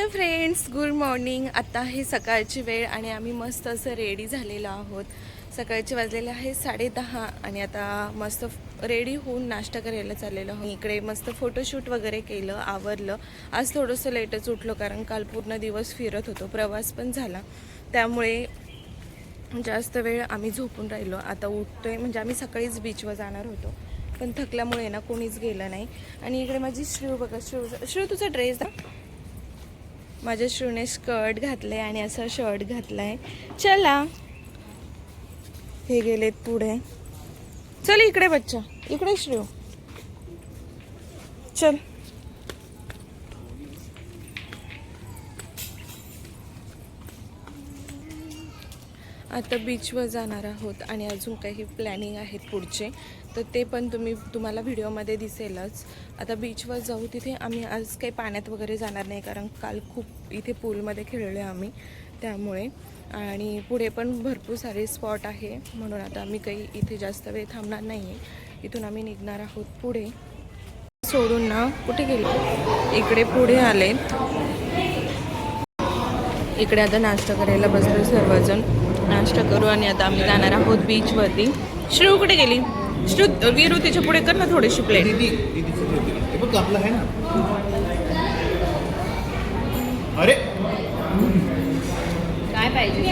Hello friends, good morning. आता आहे सकाळची वेळ आणि आम्ही मस्त असं रेडी झालेलो आहोत. सकाळचे वाजलेले आहे 10:30 आणि आता मस्त रेडी होऊन नाश्ता करायला चाललेलो आहोत. इकडे मस्त फोटोशूट वगैरे केलं, आवरलं. आज थोडंसं लेटच उठलो कारण काल पूर्ण दिवस फिरत होतो, प्रवास पण झाला, त्यामुळे जास्त वेळ आम्ही झोपून राहिलो. आता उठतोय म्हणजे आम्ही सकाळीच बीचवर जाणार होतो, पण थकल्यामुळे ना कोणीच गेलं नाही. आणि इकडे माझी श्रीव बघा, श्रीव तुझा ड्रेस ना, माझ्या श्रूने स्कर्ट घातलंय आणि असं शर्ट घातलाय. चला, हे गेलेत पुढे. चल इकडे बच्चा, इकडे श्रीव, चल. आता बीचवर जाणार आहोत आणि अजून काही प्लॅनिंग आहेत पुढचे, तर ते पण तुम्हाला व्हिडिओमध्ये दिसेलच. आता बीचवर जाऊ. तिथे आम्ही आज काही पाण्यात वगैरे जाणार नाही कारण काल खूप इथे पूलमध्ये खेळलो आम्ही, त्यामुळे. आणि पुढे पण भरपूर सारे स्पॉट आहे, म्हणून आता आम्ही काही इथे जास्त वेळ थांबणार नाही आहे. इथून आम्ही निघणार आहोत पुढे. सोडून ना कुठे गेले, इकडे पुढे आलेत. इकडे आता नाश्ता करायला बसलो सर्वजण. नाश्ता करू आणि आता आम्ही जाणार आहोत बीचवरती. श्रीव कुठे गेली? श्रीव, वीरू तिच्या पुढे कर ना थोडीशी प्लेट. आपलं आहे ना. अरे काय पाहिजे?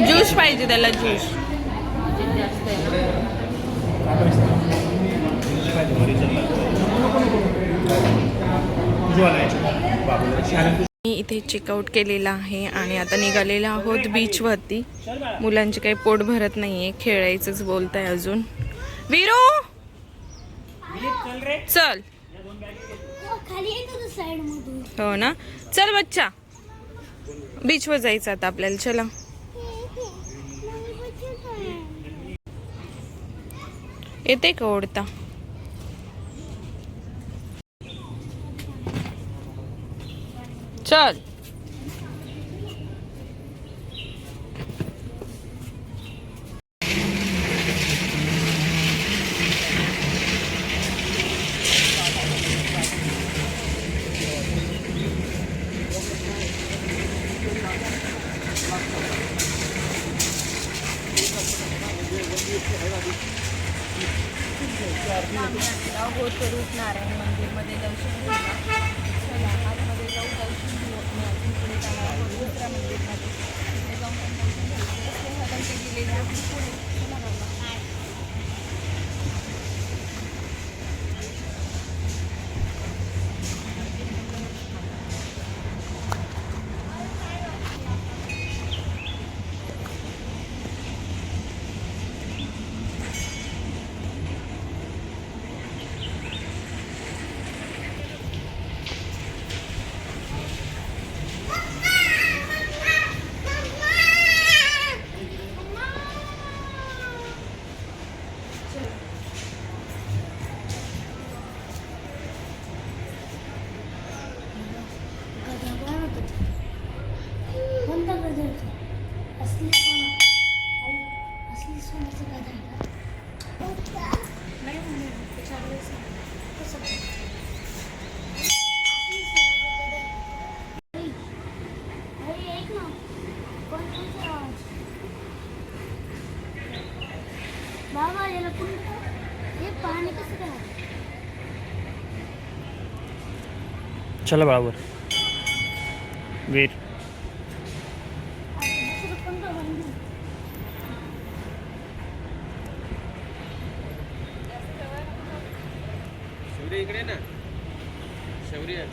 ज्यूस पाहिजे त्याला, ज्यूस. मी इथे चेकआउट केलेला आहे आणि आता निघालेला आहोत बीचवरती. मुलांचे काही पोट भरत नाहीये, खेळायचंच बोलताय अजून. वीरू चल. हो ना, चल बच्चा, बीचवर जायचं आता आपल्याला. चला. येते का ओढता? चल. रूपनारायण मंदिरमध्ये दर्शन घेऊया. चला आतमध्ये जाऊ, दर्शन घेऊ. आणि अजून पुढे जाणार आहोत दुसऱ्या मंदिरमध्ये. तिथे जाऊन पण दर्शन घ्यायचं. गेलेले आहे पुढे. चला बाबा. चला बराबर. वीर शौर्य इकडे ना. शौर्य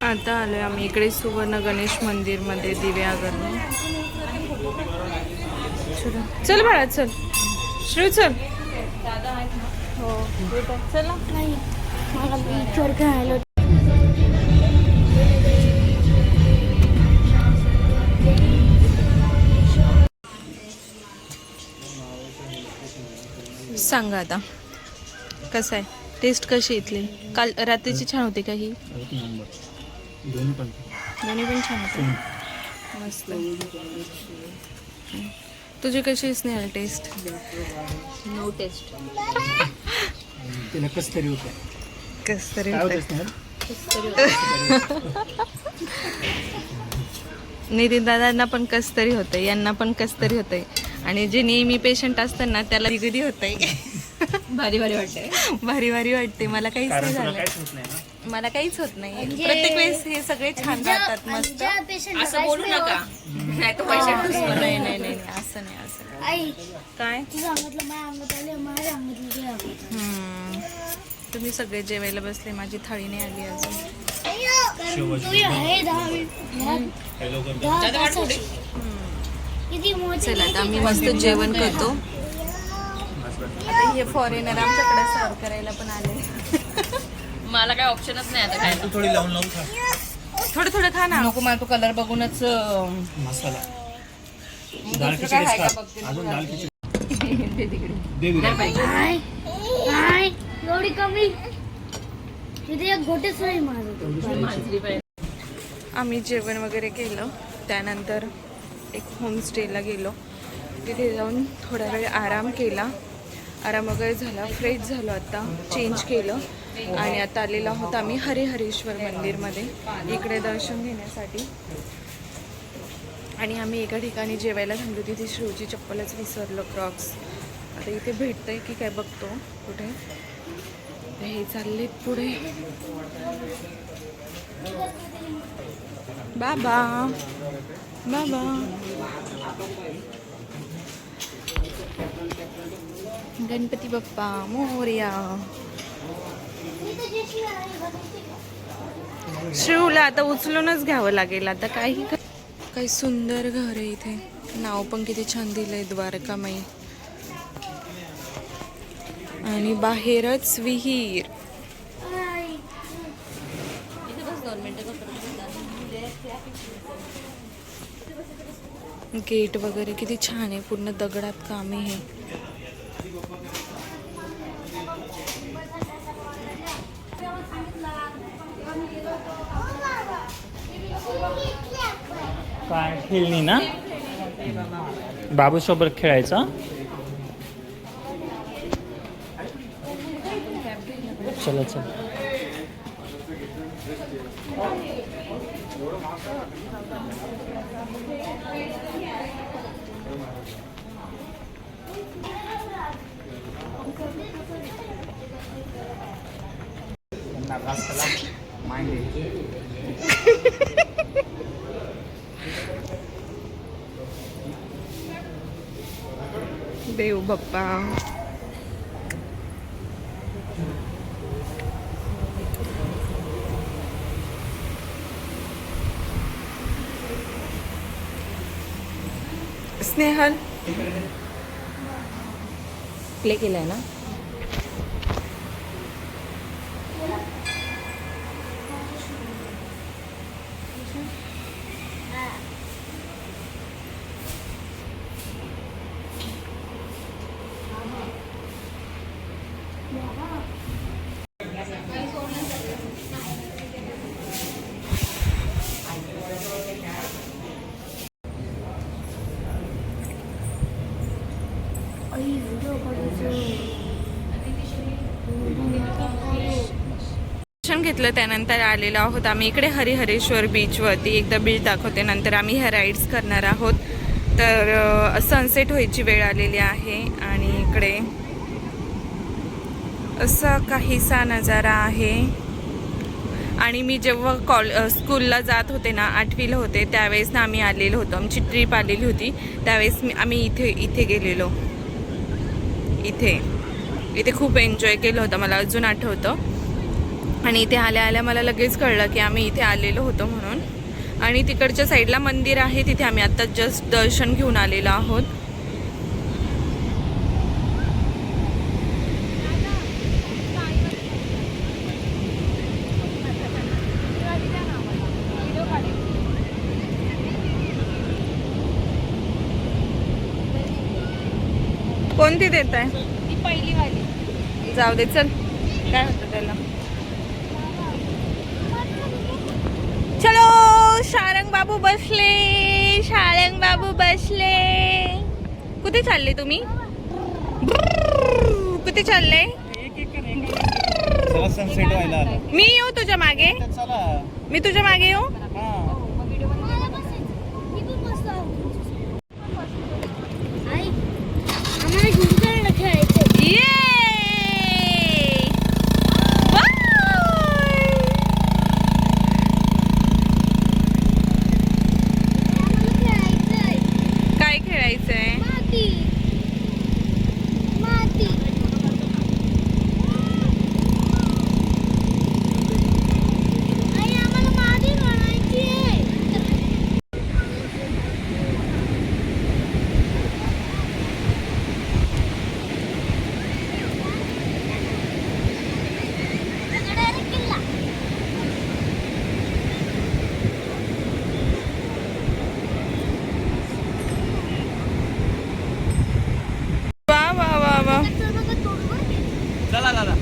आता आलोय आम्ही इकडे सुवर्ण गणेश मंदिर मध्ये दिव्यागरला. चल बाळा, चल. श्रीव चल. हो चला. नाही मला बीचवर खेळायला. सांगा आता कसं आहे टेस्ट कशी इथली काल रात्रीची छान होती का ही एक नंबर दोन्ही पण दोन्ही पण छान होते मस्त तुझी कशी स्नेहल टेस्ट नो टेस्ट. तिला कसं तरी होतं कस तरी काय होतं. होतं स्नेहल नितीन दादांना पण कस तरी होतंय यांना पण कस तरी होतंय आणि जे नेहमी पेशंट असतात ना त्याला निगडी होतंय भारी भारी वाटतंय. भारी भारी वाटते मला काहीच नाही कारण तुला झालं काहीच होत नाही ना मला काहीच होत नाही प्रत्येक वेळेस हे सगळे छान राहतात मस्त असं बोलू नका नाही तर पैसे नाही नाही नाही असं नाही असं नाही. आई काय तू सांगितलं माझ्या अंगात आले माझ्या अंगात तुझ्या अंगात हम्म. तुम्ही सगळे जेवायला बसले माझी थाळी नाही आली अजून तू हे 10 मिनिट 10 तासाची. किती मोठी चला आता आम्ही मस्त जेवण करतो आता हे फॉरेनर आमच्याकडे सर्व करायला पण आले मला काय ऑप्शनच नाही आता काय तू थोडी लावून लावून खा थोडं थोडं खा ना नको मला तो कलर बघूनच मसाला दाल दुसरं काय खिचडीच आहे का खा बघते अजून दाल खिचडी ते तिकडे दे दिला काय काय एवढी कमी तिथे एक गोटेच नाही माझं मांजरी पाहिजे. आम्ही जेवण वगैरे केलं त्यानंतर एक होमस्टेला गेलो तिथे जाऊन थोडा वेळ आराम केला आराम वगैरे झाला फ्रेश झालो आता चेंज केलं आणि आता आलेलो आहोत आम्ही हरिहरेश्वर मंदिरमध्ये इकडे दर्शन घेण्यासाठी आणि आम्ही एका ठिकाणी जेवायला थांबलो तिथे शूची चप्पलच विसरलो क्रॉक्स आता इथे भेटतंय की काय बघतो कुठे तर हे चालले पुढे बाबा बाबा गणपती बाप्पा मोरया शिवला आता उचलूनच घ्यावं लागेल आता काही सुंदर घर आहे इथे नाव पण किती छान दिलंय द्वारकामाई आणि बाहेरच विहीर इथे बस 2 मिनिटं गेट वगैरे किती छान आहे पूर्ण दगडात काम आहे हे काय खेळणी ना बाबूसोबत खेळायचा चला चल देव बाप्पा स्नेहल प्ले केलाय ना दर्शन घेतलं त्यानंतर आलेलो आहोत आम्ही इकडे हरिहरेश्वर बीचवरती एकदा बीच दाखवते नंतर आम्ही ह्या राईड्स करणार आहोत तर सनसेट व्हायची वेळ आलेली आहे आणि इकडे असा काहीसा नजारा आहे आणि मी जेव्हा स्कूलला जात होते ना 8वीला होते त्यावेळेस ना आम्ही आलेलो होतो आमची ट्रिप आलेली होती त्यावेळेस आम्ही इथे गेलेलो इथे खूप एन्जॉय केलं होतं मला अजून आठवतं आणि इथे आल्या आल्या मला लगेच कळलं की आम्ही इथे आलेलो होतो म्हणून आणि तिकडच्या साईडला मंदिर आहे तिथे आम्ही आता जस्ट दर्शन घेऊन आलेलो आहोत कोणती देत आहे ती पहिली वाली जाऊ दे चल, काय होतं त्याला. चलो शारंग बाबू बसले, शारंग बाबू बसले. कुठे चालले तुम्ही? कुठे चालले? सनसेट व्हायला मी येऊ तुझ्या मागे? चला. मी तुझ्या मागे येऊ? मला बसायचं. मी पण मस्त आहोत. आई, आम्हाला घेऊन चल ना खेळायचं. ये आम्हाला खेळायचंय. काय खेळायचंय? माती. माती. आई, आम्हाला माती बनायची आहे. डायरेक्ट किल्ला. वा वा वा वा. चला दादा.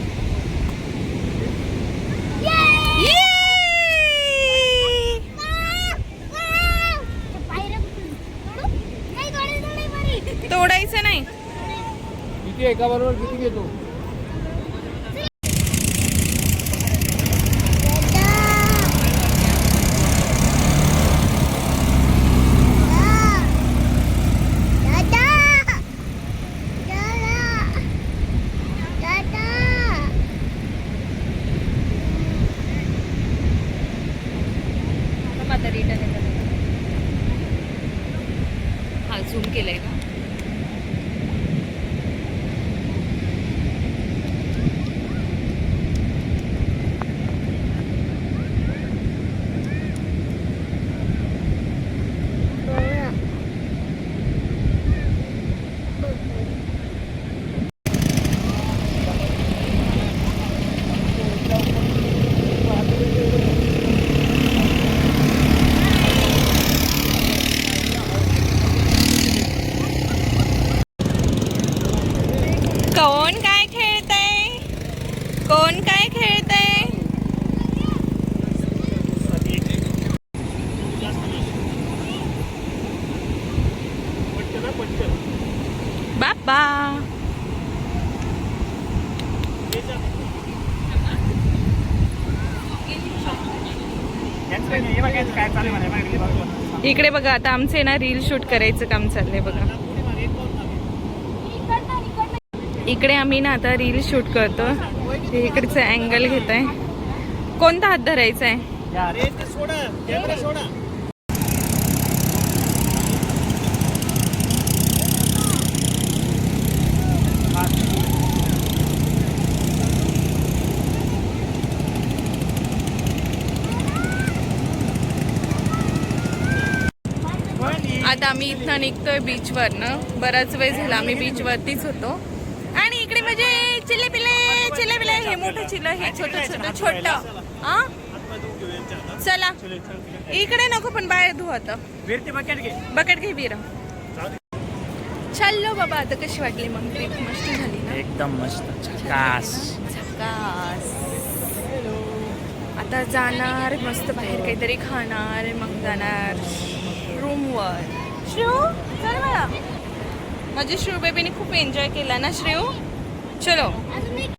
ये! तोडायचं नाही. किती एका बरोबर किती घेतो? आता रिटर्न येतात. हा झूम केलंय का? कोण काय खेळतंय? कोण काय खेळतंय? बाबा काय चालू म्हणे? इकडे बघा, आता आमचे ना रील शूट करायचं काम चाललंय बघा. इकडे आम्ही ना आता रील शूट करतो. हे इकडचं अँगल घेत आहे. कोणता हात धरायचा आहे? सोडा, कॅमेरा सोडा. आता आम्ही इथनं निघतोय बीचवरनं. बराच वेळ झाला आम्ही बीचवरतीच होतो. आणि इकडे म्हणजे चिल्ले पिल्ले हे मोठं चिल्लं, हे छोटं छोटं. हा चला, इकडे नको पण बाहेर धुवा. आता बकेट घे बिरा. चाललो बाबा. आता कशी वाटली मग ट्रिप? मस्त झाली ना? एकदम मस्त झकास. झकास. आता जाणार मस्त बाहेर काहीतरी खाणार, मग जाणार रूमवर. श्रेऊ चल मला. माझी श्रेऊ बेबीने खूप एन्जॉय केला ना श्रेऊ. चलो.